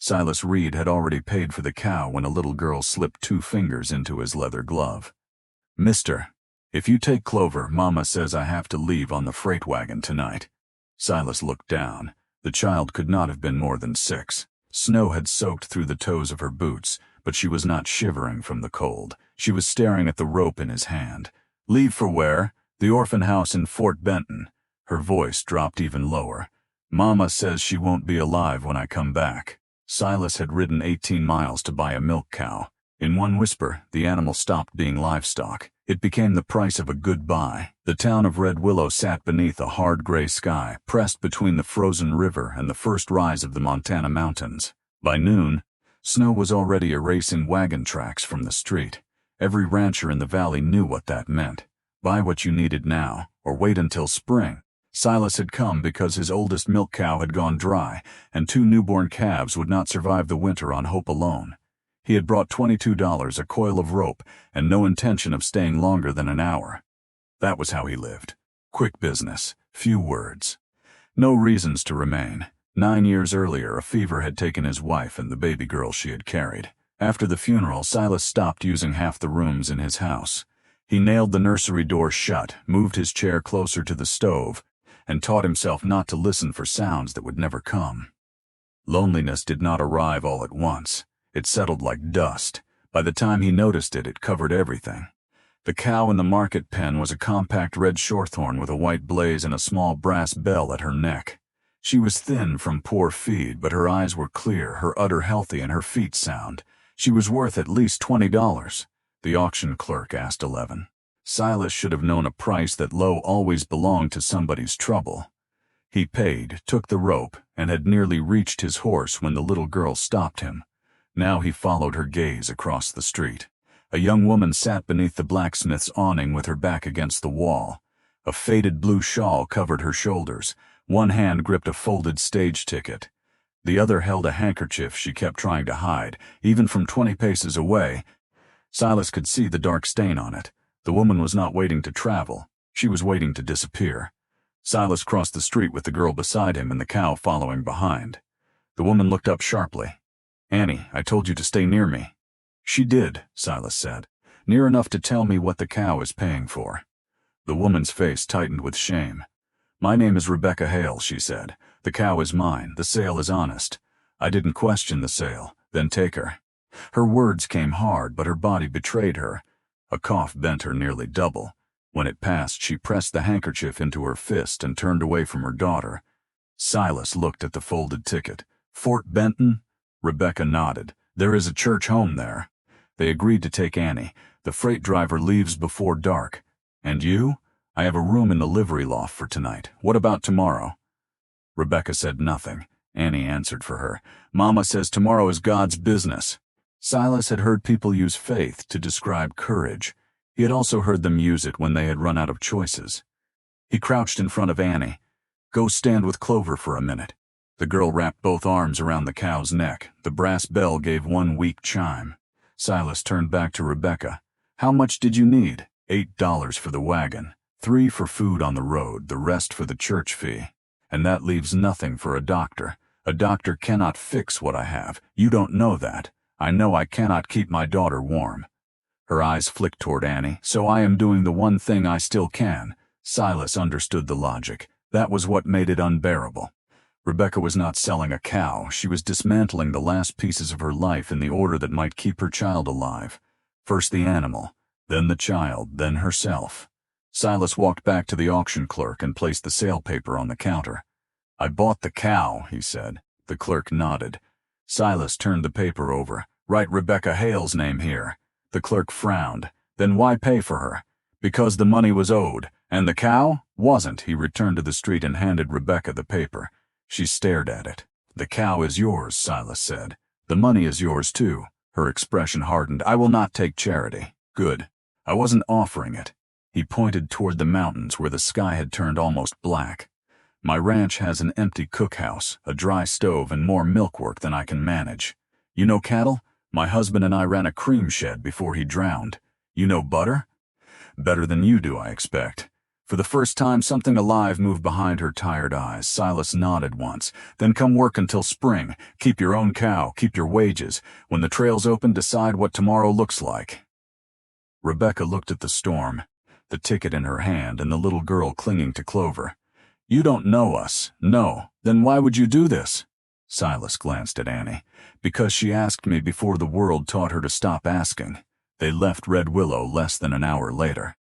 Silas Reed had already paid for the cow when a little girl slipped 2 fingers into his leather glove. "Mister, if you take Clover, Mama says I have to leave on the freight wagon tonight." Silas looked down. The child could not have been more than 6. Snow had soaked through the toes of her boots, but she was not shivering from the cold. She was staring at the rope in his hand. "Leave for where?" "The orphan house in Fort Benton." Her voice dropped even lower. "Mama says she won't be alive when I come back." Silas had ridden 18 miles to buy a milk cow. In one whisper, the animal stopped being livestock. It became the price of a goodbye. The town of Red Willow sat beneath a hard gray sky, pressed between the frozen river and the first rise of the Montana mountains. By noon, snow was already erasing wagon tracks from the street. Every rancher in the valley knew what that meant. Buy what you needed now, or wait until spring. Silas had come because his oldest milk cow had gone dry, and 2 newborn calves would not survive the winter on hope alone. He had brought $22, a coil of rope, and no intention of staying longer than an hour. That was how he lived. Quick business, few words. No reasons to remain. 9 years earlier, a fever had taken his wife and the baby girl she had carried. After the funeral, Silas stopped using half the rooms in his house. He nailed the nursery door shut, moved his chair closer to the stove, and taught himself not to listen for sounds that would never come. Loneliness did not arrive all at once. It settled like dust. By the time he noticed it, it covered everything. The cow in the market pen was a compact red shorthorn with a white blaze and a small brass bell at her neck. She was thin from poor feed, but her eyes were clear, her udder healthy, and her feet sound. She was worth at least $20. The auction clerk asked $11. Silas should have known a price that low always belonged to somebody's trouble. He paid, took the rope, and had nearly reached his horse when the little girl stopped him. Now he followed her gaze across the street. A young woman sat beneath the blacksmith's awning with her back against the wall. A faded blue shawl covered her shoulders. One hand gripped a folded stage ticket. The other held a handkerchief she kept trying to hide, even from 20 paces away. Silas could see the dark stain on it. The woman was not waiting to travel. She was waiting to disappear. Silas crossed the street with the girl beside him and the cow following behind. The woman looked up sharply. "Annie, I told you to stay near me." "She did," Silas said. "Near enough to tell me what the cow is paying for." The woman's face tightened with shame. "My name is Rebecca Hale," she said. "The cow is mine. The sale is honest. I didn't question the sale. Then take her." Her words came hard, but her body betrayed her. A cough bent her nearly double. When it passed, she pressed the handkerchief into her fist and turned away from her daughter. Silas looked at the folded ticket. "Fort Benton?" Rebecca nodded. "There is a church home there." They agreed to take Annie. "The freight driver leaves before dark." "And you?" "I have a room in the livery loft for tonight. What about tomorrow?" Rebecca said nothing. Annie answered for her. "Mama says tomorrow is God's business." Silas had heard people use faith to describe courage. He had also heard them use it when they had run out of choices. He crouched in front of Annie. "Go stand with Clover for a minute." The girl wrapped both arms around the cow's neck. The brass bell gave one weak chime. Silas turned back to Rebecca. "How much did you need?" $8 for the wagon, $3 for food on the road, the rest for the church fee. "And that leaves nothing for a doctor. A doctor cannot fix what I have. You don't know that. I know I cannot keep my daughter warm." Her eyes flicked toward Annie. "So I am doing the one thing I still can." Silas understood the logic. That was what made it unbearable. Rebecca was not selling a cow. She was dismantling the last pieces of her life in the order that might keep her child alive. First the animal, then the child, then herself. Silas walked back to the auction clerk and placed the sale paper on the counter. "I bought the cow," he said. The clerk nodded. Silas turned the paper over. "Write Rebecca Hale's name here." The clerk frowned. "Then why pay for her?" "Because the money was owed. And the cow wasn't." He returned to the street and handed Rebecca the paper. She stared at it. "The cow is yours," Silas said. "The money is yours too." Her expression hardened. "I will not take charity." "Good. I wasn't offering it." He pointed toward the mountains where the sky had turned almost black. "My ranch has an empty cookhouse, a dry stove, and more milk work than I can manage. You know cattle? My husband and I ran a cream shed before he drowned. You know butter? Better than you do, I expect. For the first time, something alive moved behind her tired eyes. Silas nodded once. Then come work until spring. Keep your own cow, keep your wages. When the trail's open, decide what tomorrow looks like. Rebecca looked at the storm, the ticket in her hand and the little girl clinging to Clover. You don't know us. No. Then why would you do this? Silas glanced at Annie. Because she asked me before the world taught her to stop asking. They left Red Willow less than an hour later.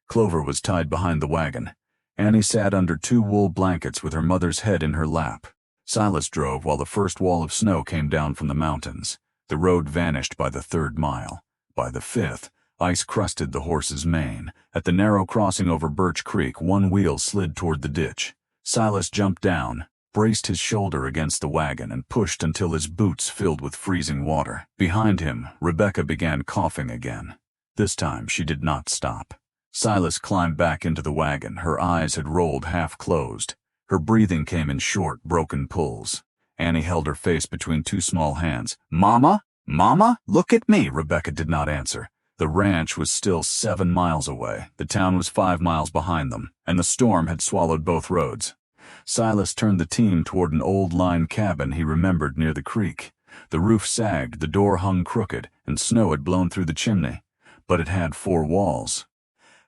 Clover was tied behind the wagon. Annie sat under 2 wool blankets with her mother's head in her lap. Silas drove while the first wall of snow came down from the mountains. The road vanished by the 3rd mile. By the 5th, ice crusted the horse's mane. At the narrow crossing over Birch Creek, one wheel slid toward the ditch. Silas jumped down, braced his shoulder against the wagon, and pushed until his boots filled with freezing water. Behind him, Rebecca began coughing again. This time she did not stop. Silas climbed back into the wagon. Her eyes had rolled half-closed. Her breathing came in short, broken pulls. Annie held her face between 2 small hands. Mama? Mama? Look at me! Rebecca did not answer. The ranch was still 7 miles away. The town was 5 miles behind them, and the storm had swallowed both roads. Silas turned the team toward an old line cabin he remembered near the creek. The roof sagged, the door hung crooked, and snow had blown through the chimney. But it had 4 walls.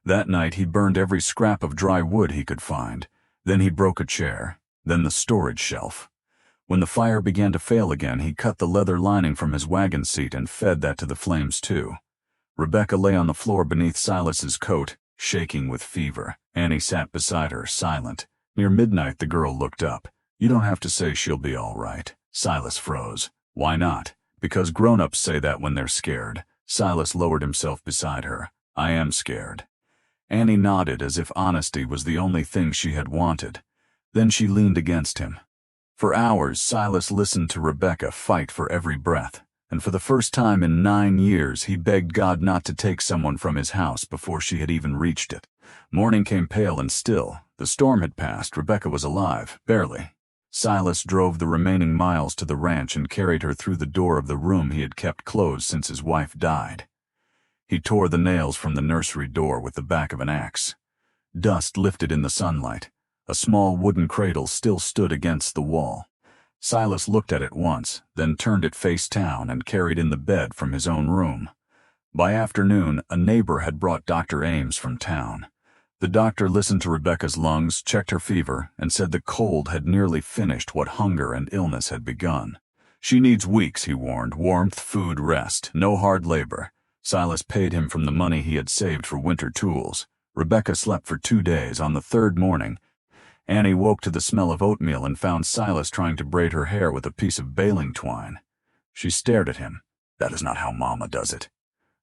That night he burned every scrap of dry wood he could find. Then he broke a chair, then the storage shelf. When the fire began to fail again, he cut the leather lining from his wagon seat and fed that to the flames too. Rebecca lay on the floor beneath Silas's coat, shaking with fever. Annie sat beside her, silent. Near midnight the girl looked up. You don't have to say she'll be all right. Silas froze. Why not? Because grown-ups say that when they're scared. Silas lowered himself beside her. I am scared. Annie nodded as if honesty was the only thing she had wanted. Then she leaned against him. For hours, Silas listened to Rebecca fight for every breath, and for the first time in 9 years he begged God not to take someone from his house before she had even reached it. Morning came pale and still. The storm had passed. Rebecca was alive, barely. Silas drove the remaining miles to the ranch and carried her through the door of the room he had kept closed since his wife died. He tore the nails from the nursery door with the back of an axe. Dust lifted in the sunlight. A small wooden cradle still stood against the wall. Silas looked at it once, then turned it face down and carried in the bed from his own room. By afternoon, a neighbor had brought Dr. Ames from town. The doctor listened to Rebecca's lungs, checked her fever, and said the cold had nearly finished what hunger and illness had begun. She needs weeks, he warned. Warmth, food, rest. No hard labor. Silas paid him from the money he had saved for winter tools. Rebecca slept for 2 days. On the 3rd morning, Annie woke to the smell of oatmeal and found Silas trying to braid her hair with a piece of baling twine. She stared at him. That is not how Mama does it.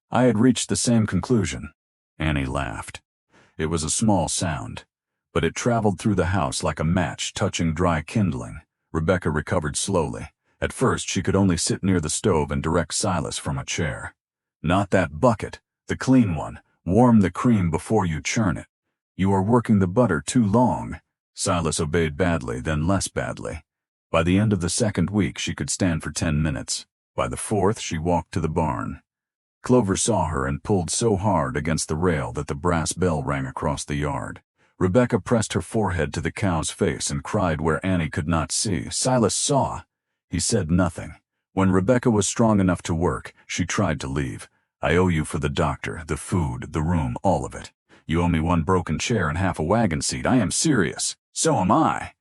I had reached the same conclusion. Annie laughed. It was a small sound, but it traveled through the house like a match touching dry kindling. Rebecca recovered slowly. At first, she could only sit near the stove and direct Silas from a chair. Not that bucket, the clean one. Warm the cream before you churn it. You are working the butter too long. Silas obeyed badly, then less badly. By the end of the 2nd week, she could stand for 10 minutes. By the 4th, she walked to the barn. Clover saw her and pulled so hard against the rail that the brass bell rang across the yard. Rebecca pressed her forehead to the cow's face and cried where Annie could not see. Silas saw. He said nothing. When Rebecca was strong enough to work, she tried to leave. I owe you for the doctor, the food, the room, all of it. You owe me 1 broken chair and half a wagon seat. I am serious. So am I.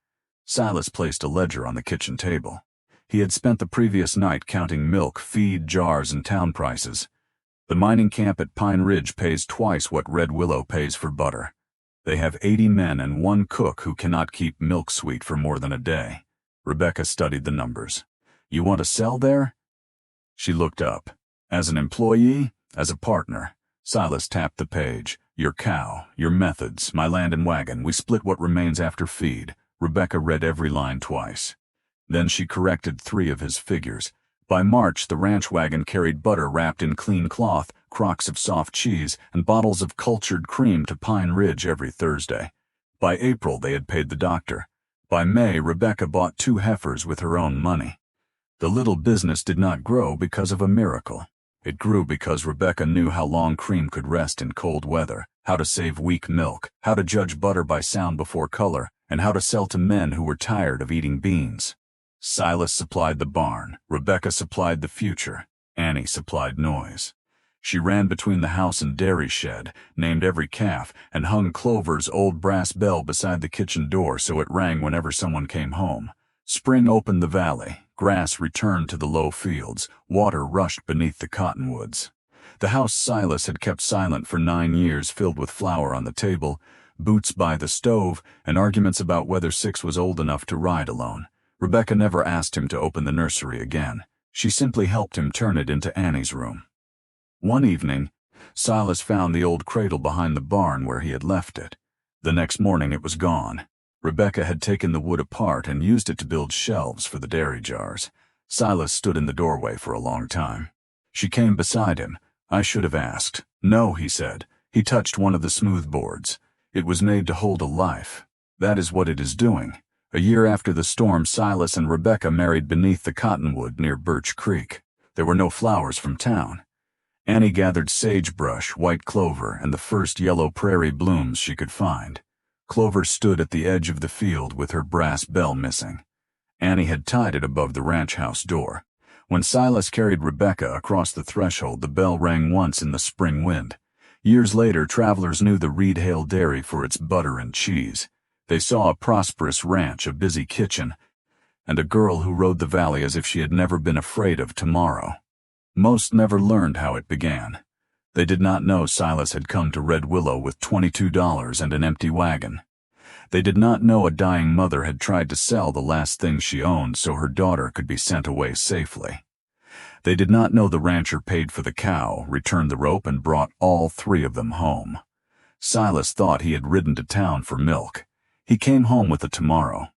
Silas placed a ledger on the kitchen table. He had spent the previous night counting milk, feed, jars, and town prices. The mining camp at Pine Ridge pays twice what Red Willow pays for butter. They have 80 men and 1 cook who cannot keep milk sweet for more than a day. Rebecca studied the numbers. You want to sell there? She looked up. As an employee? As a partner? Silas tapped the page. Your cow, your methods, my land and wagon. We split what remains after feed. Rebecca read every line twice. Then she corrected 3 of his figures. By March, the ranch wagon carried butter wrapped in clean cloth, crocks of soft cheese, and bottles of cultured cream to Pine Ridge every Thursday. By April, they had paid the doctor. By May, Rebecca bought 2 heifers with her own money. The little business did not grow because of a miracle. It grew because Rebecca knew how long cream could rest in cold weather, how to save weak milk, how to judge butter by sound before color, and how to sell to men who were tired of eating beans. Silas supplied the barn, Rebecca supplied the future, Annie supplied noise. She ran between the house and dairy shed, named every calf, and hung Clover's old brass bell beside the kitchen door so it rang whenever someone came home. Spring opened the valley, grass returned to the low fields, water rushed beneath the cottonwoods. The house Silas had kept silent for 9 years filled with flour on the table, boots by the stove, and arguments about whether Six was old enough to ride alone. Rebecca never asked him to open the nursery again. She simply helped him turn it into Annie's room. One evening, Silas found the old cradle behind the barn where he had left it. The next morning it was gone. Rebecca had taken the wood apart and used it to build shelves for the dairy jars. Silas stood in the doorway for a long time. She came beside him. "I should have asked." "No," he said. He touched one of the smooth boards. "It was made to hold a life. That is what it is doing." A year after the storm, Silas and Rebecca married beneath the cottonwood near Birch Creek. There were no flowers from town. Annie gathered sagebrush, white clover, and the first yellow prairie blooms she could find. Clover stood at the edge of the field with her brass bell missing. Annie had tied it above the ranch house door. When Silas carried Rebecca across the threshold, the bell rang once in the spring wind. Years later, travelers knew the Reed Hale Dairy for its butter and cheese. They saw a prosperous ranch, a busy kitchen, and a girl who rode the valley as if she had never been afraid of tomorrow. Most never learned how it began. They did not know Silas had come to Red Willow with $22 and an empty wagon. They did not know a dying mother had tried to sell the last thing she owned so her daughter could be sent away safely. They did not know the rancher paid for the cow, returned the rope, and brought all 3 of them home. Silas thought he had ridden to town for milk. He came home with the tomorrow,